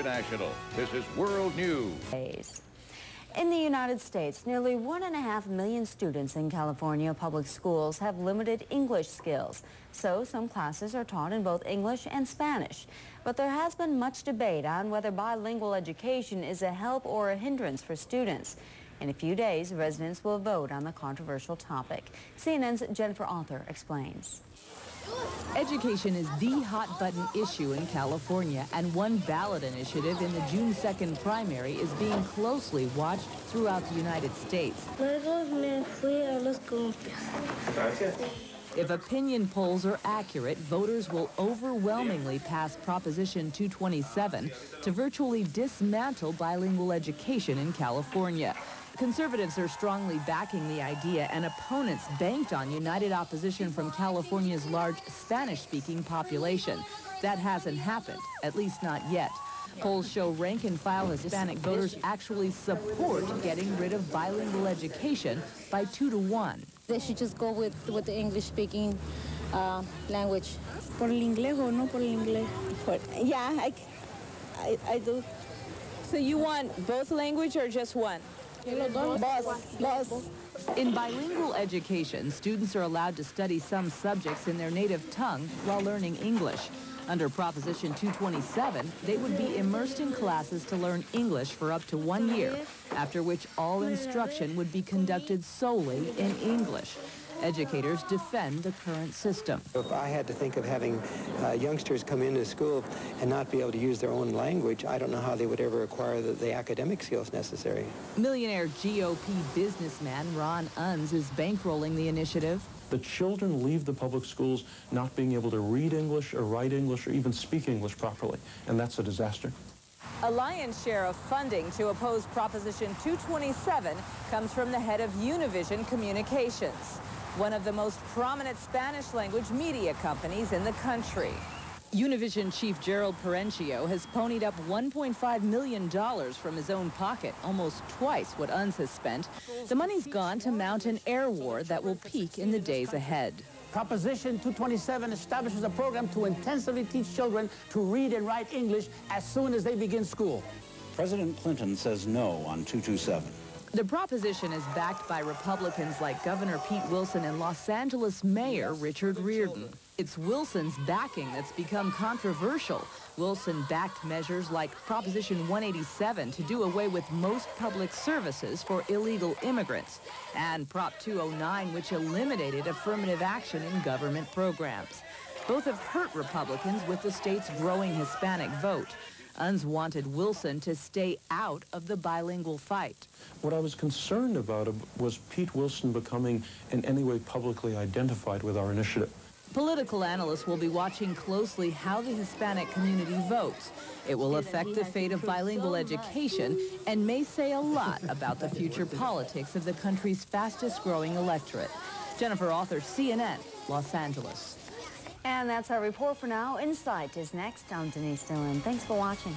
International. This is World News. In the United States, nearly 1.5 million students in California public schools have limited English skills. So some classes are taught in both English and Spanish. But there has been much debate on whether bilingual education is a help or a hindrance for students. In a few days, residents will vote on the controversial topic. CNN's Jennifer Arthur explains. Education is the hot-button issue in California, and one ballot initiative in the June 2nd primary is being closely watched throughout the United States. If opinion polls are accurate, voters will overwhelmingly pass Proposition 227 to virtually dismantle bilingual education in California. Conservatives are strongly backing the idea, and opponents banked on united opposition from California's large Spanish-speaking population. That hasn't happened, at least not yet. Polls show rank-and-file Hispanic voters actually support getting rid of bilingual education by 2 to 1. They should just go with the English-speaking language. ¿Por el inglés o no por el inglés? Yeah, I do. So you want both language or just one? Both. In bilingual education, students are allowed to study some subjects in their native tongue while learning English. Under Proposition 227, they would be immersed in classes to learn English for up to 1 year, after which all instruction would be conducted solely in English. Educators defend the current system. If I had to think of having youngsters come into school and not be able to use their own language, I don't know how they would ever acquire the academic skills necessary. Millionaire GOP businessman Ron Unz is bankrolling the initiative. The children leave the public schools not being able to read English or write English or even speak English properly, and that's a disaster. A lion's share of funding to oppose Proposition 227 comes from the head of Univision Communications, one of the most prominent Spanish-language media companies in the country. Univision chief Jerrold Perenchio has ponied up $1.5 million from his own pocket, almost twice what Unz has spent. The money's gone to mount an air war that will peak in the days ahead. Proposition 227 establishes a program to intensively teach children to read and write English as soon as they begin school. President Clinton says no on 227. The proposition is backed by Republicans like Governor Pete Wilson and Los Angeles Mayor Richard Riordan. It's Wilson's backing that's become controversial. Wilson backed measures like Proposition 187 to do away with most public services for illegal immigrants, and Prop 209, which eliminated affirmative action in government programs. Both have hurt Republicans with the state's growing Hispanic vote. Unz wanted Wilson to stay out of the bilingual fight. What I was concerned about was Pete Wilson becoming in any way publicly identified with our initiative. Political analysts will be watching closely how the Hispanic community votes. It will affect the fate of bilingual education and may say a lot about the future politics of the country's fastest-growing electorate. Jennifer Arthur, CNN, Los Angeles. And that's our report for now. Insight is next. I'm Denise Dillon. Thanks for watching.